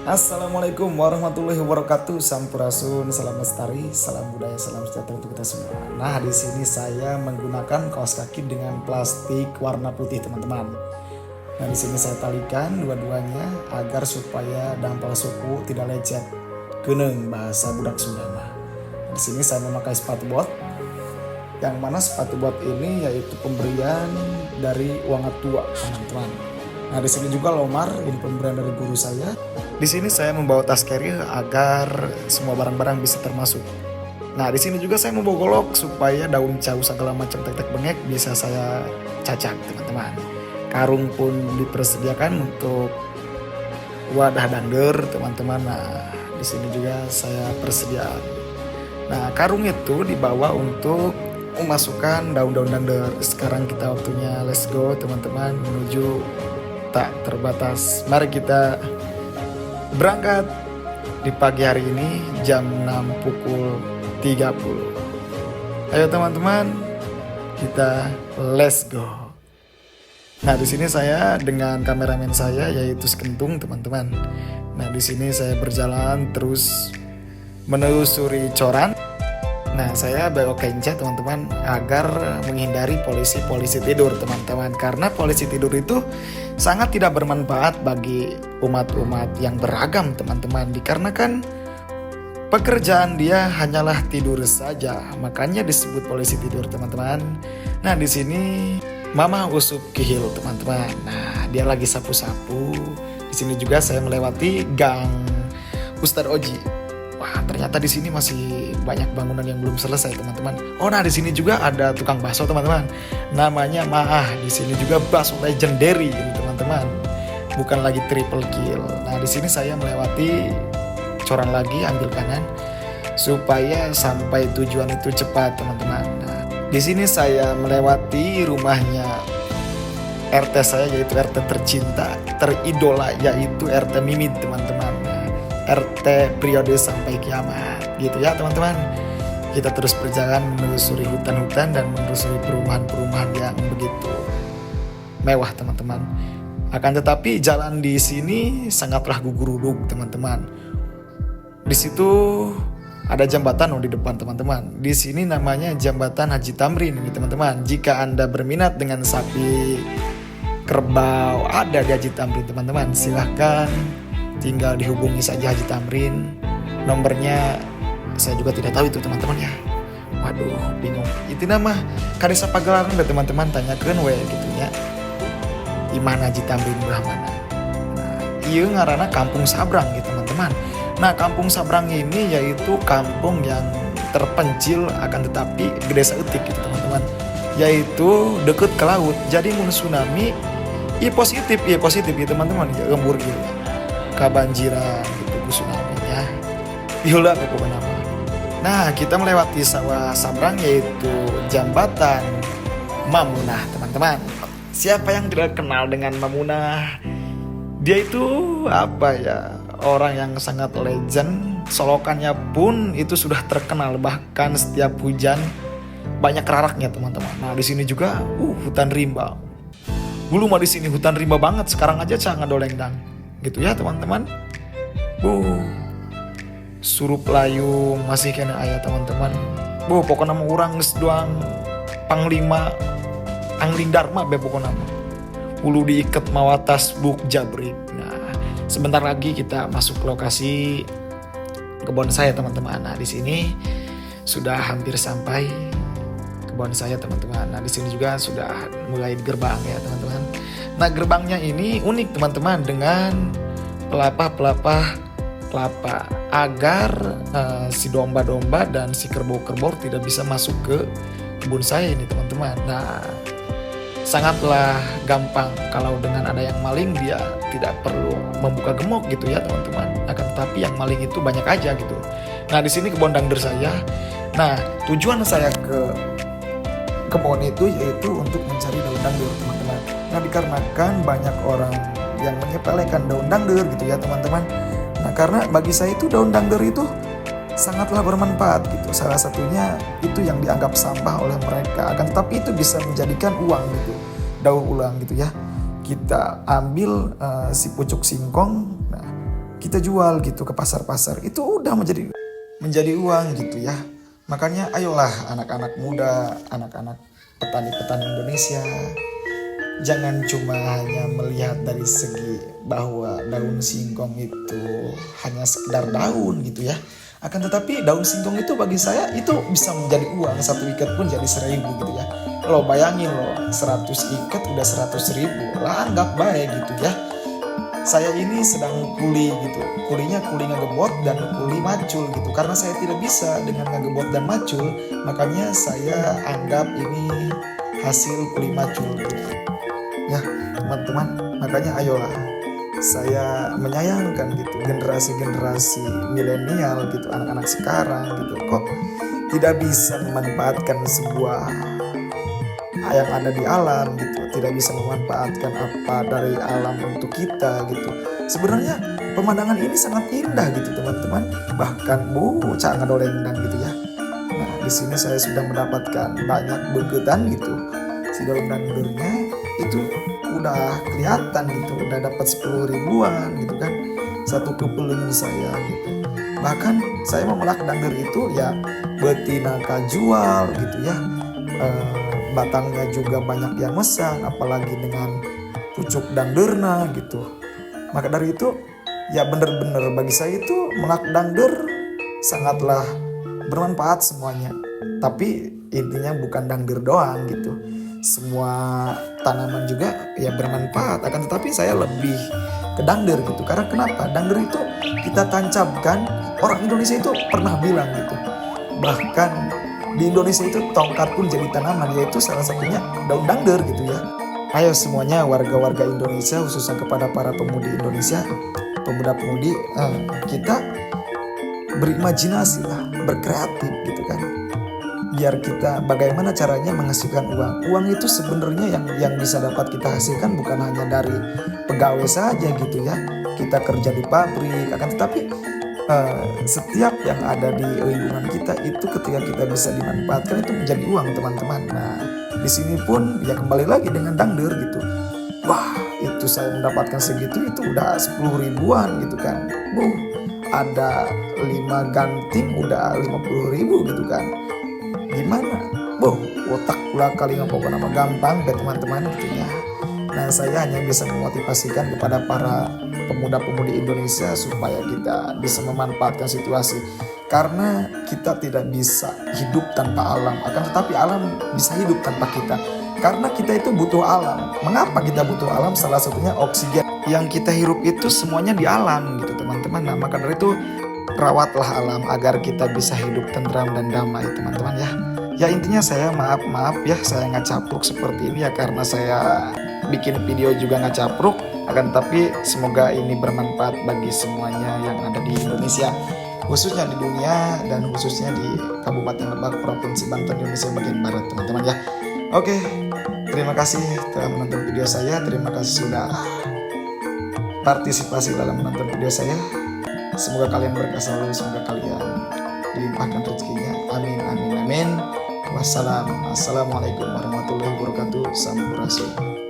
Assalamualaikum warahmatullahi wabarakatuh. Sampurasun, salam lestari, salam budaya, salam sejahtera untuk kita semua. Nah, di sini saya menggunakan kaos kaki dengan plastik warna putih, teman-teman. Nah, di sini saya talikan dua-duanya agar supaya dampal suku tidak lecet. Geneng bahasa budak Sunda. Nah, di sini saya memakai sepatu bot. Yang mana sepatu bot ini yaitu pemberian dari uang tua, teman-teman. Nah, di sini juga lomar, ini pemberian dari guru saya. Di sini saya membawa tas carrier agar semua barang-barang bisa termasuk. Nah, di sini juga saya membawa golok supaya daun jauh segala macam tek-tek bengek bisa saya cacak, teman-teman. Karung pun dipersediakan untuk wadah dangder, teman-teman. Nah, di sini juga saya persediaan. Nah, karung itu dibawa untuk memasukkan daun-daun dangder. Sekarang kita waktunya let's go, teman-teman, menuju tak terbatas. Mari kita berangkat di pagi hari ini jam 6 pukul 30. Ayo teman-teman, kita let's go. Nah, di sini saya dengan kameramen saya yaitu Skentung, teman-teman. Nah, di sini saya berjalan terus menelusuri coran. Nah, saya belok kencet, teman-teman, agar menghindari polisi tidur, teman-teman. Karena polisi tidur itu sangat tidak bermanfaat bagi umat-umat yang beragam, teman-teman. Dikarenakan pekerjaan dia hanyalah tidur saja, makanya disebut polisi tidur, teman-teman. Nah, di sini Mama Usup Kihil, teman-teman. Nah, dia lagi sapu-sapu. Di sini juga saya melewati gang Ustadz Oji. Wah, ternyata di sini masih banyak bangunan yang belum selesai, teman-teman. Oh, nah di sini juga ada tukang bakso, teman-teman. Namanya Maah. Di sini juga bakso legendary, teman-teman. Bukan lagi triple kill. Nah, di sini saya melewati coran lagi, ambil kanan supaya sampai tujuan itu cepat, teman-teman. Nah, di sini saya melewati rumahnya RT saya, yaitu RT tercinta, teridola, yaitu RT Mimit, teman-teman. RT periode sampai kiamat, gitu ya, teman-teman. Kita terus berjalan menelusuri hutan-hutan dan menelusuri perumahan-perumahan yang begitu mewah, teman-teman. Akan tetapi jalan di sini sangatlah guguruduk, teman-teman. Di situ ada jembatan di depan, teman-teman. Di sini namanya Jembatan Haji Tamrin, ini, teman-teman. Jika Anda berminat dengan sapi kerbau ada di Haji Tamrin, teman-teman, silahkan tinggal dihubungi saja Haji Tamrin. Nomornya saya juga tidak tahu itu, teman-teman ya. Waduh, bingung. Itu nama Kadesa Pagelaran deh, teman-teman, tanyakeun we gitu ya. Imana Haji Tamrin belah mana. Nah, ieu ngaranna Kampung Sabrang gitu, teman-teman. Nah, Kampung Sabrang ini yaitu kampung yang terpencil akan tetapi gede saeutik gitu, teman-teman. Yaitu deket ke laut. Jadi mun tsunami positif gitu, teman-teman. Ya gembur gitu. Kebanjiran gitu tsunami-nya. Iyalah pokoknya nama. Nah, kita melewati sawah Sabrang yaitu Jambatan Mamunah, teman-teman. Siapa yang tidak kenal dengan Mamunah? Dia itu apa ya? Orang yang sangat legend. Solokannya pun itu sudah terkenal, bahkan setiap hujan banyak raraknya, teman-teman. Nah, di sini juga hutan rimba. Dulu mah di sini hutan rimba banget, sekarang aja canggah dolengdang. Gitu ya, teman-teman. Surup layung masih kena ayah, teman-teman. Pokoknya mau orang geus doang panglima Angling Dharma pokoknya mah. Ulu diikat mawatas buk jabrik. Nah, sebentar lagi kita masuk ke lokasi kebun saya, teman-teman. Nah, di sini sudah hampir sampai kebun saya, teman-teman. Nah, di sini juga sudah mulai gerbang ya, teman-teman. Nah, gerbangnya ini unik, teman-teman, dengan pelapa agar si domba-domba dan si kerbau-kerbau tidak bisa masuk ke kebun saya ini, teman-teman. Nah, sangatlah gampang kalau dengan ada yang maling, dia tidak perlu membuka gemok gitu ya, teman-teman. Akan tetapi yang maling itu banyak aja gitu. Nah, di sini kebun dangder saya. Nah, tujuan saya ke kebun itu yaitu untuk mencari daun dangdur, teman-teman. Nah, dikarenakan banyak orang yang menyepelekan daun dangdur gitu ya, teman-teman. Nah, karena bagi saya itu daun dangdur itu sangatlah bermanfaat gitu. Salah satunya itu yang dianggap sampah oleh mereka, akan tetapi itu bisa menjadikan uang gitu, daur ulang gitu ya. Kita ambil si pucuk singkong, nah kita jual gitu ke pasar-pasar, itu udah menjadi uang gitu ya. Makanya ayolah anak-anak muda, anak-anak petani-petani Indonesia, jangan cuma hanya melihat dari segi bahwa daun singkong itu hanya sekedar daun gitu ya. Akan tetapi daun singkong itu bagi saya itu bisa menjadi uang, satu ikat pun jadi 1.000 gitu ya. Lo bayangin lo 100 ikat udah 100.000 lah, anggap baik gitu ya. Saya ini sedang kuli gitu, kulinya kuli ngegebot dan kuli macul gitu. Karena saya tidak bisa dengan ngegebot dan macul, makanya saya anggap ini hasil kuli macul gitu. Ya teman-teman, makanya ayolah saya menyayangkan gitu generasi-generasi milenial gitu, anak-anak sekarang gitu, kok tidak bisa memanfaatkan sebuah yang ada di alam gitu, tidak bisa memanfaatkan apa dari alam untuk kita gitu. Sebenarnya pemandangan ini sangat indah gitu teman-teman, bahkan canggah dolendang gitu ya. Nah di sini saya sudah mendapatkan banyak begetan gitu, si dolendang-dolendangnya itu udah kelihatan gitu, udah dapat 10 ribuan gitu kan, satu kepulungan saya gitu. Bahkan saya memelak dangder itu ya betina jual gitu ya, batangnya juga banyak yang mesan, apalagi dengan pucuk dangderna gitu. Maka dari itu ya bener-bener bagi saya itu melak dangder sangatlah bermanfaat semuanya. Tapi intinya bukan dangder doang gitu, semua tanaman juga ya bermanfaat. Akan tetapi saya lebih ke dangder gitu. Karena kenapa? Dangder itu kita tancapkan, orang Indonesia itu pernah bilang gitu, bahkan di Indonesia itu tongkat pun jadi tanaman, yaitu salah satunya daun dangder gitu ya. Ayo semuanya warga-warga Indonesia, khususnya kepada para pemudi Indonesia, pemuda-pemudi, kita berimajinasi lah, berkreatif gitu kan. Biar kita bagaimana caranya menghasilkan uang. Uang itu sebenarnya yang bisa dapat kita hasilkan bukan hanya dari pegawai saja gitu ya. Kita kerja di pabrik, akan tetapi setiap yang ada di lingkungan kita itu ketika kita bisa dimanfaatkan itu menjadi uang teman-teman. Nah di sini pun ya kembali lagi dengan dangder gitu. Wah itu saya mendapatkan segitu itu udah 10 ribuan gitu kan. Ada 5 ganting udah 50 ribu gitu kan. Gimana? Otak pula kali pokoknya nama gampang deh teman-teman gitu ya. Nah saya hanya bisa memotivasikan kepada para pemuda-pemudi Indonesia supaya kita bisa memanfaatkan situasi. Karena kita tidak bisa hidup tanpa alam, akan tetapi alam bisa hidup tanpa kita. Karena kita itu butuh alam. Mengapa kita butuh alam? Salah satunya oksigen. Yang kita hirup itu semuanya di alam gitu teman-teman. Nah maka dari itu rawatlah alam agar kita bisa hidup tentram dan damai teman-teman ya. Ya intinya saya maaf ya saya nggak capruk seperti ini ya, karena saya bikin video juga nggak capruk. Akan tapi semoga ini bermanfaat bagi semuanya yang ada di Indonesia, khususnya di dunia dan khususnya di Kabupaten Lebak, Provinsi Banten, Indonesia bagian barat teman-teman ya. Oke, terima kasih telah menonton video saya. Terima kasih sudah partisipasi dalam menonton video saya. Semoga kalian berkah selalu, semoga kalian dilimpahkan rezekinya. Amin amin amin. Wassalamualaikum warahmatullahi wabarakatuh. Sampurasun.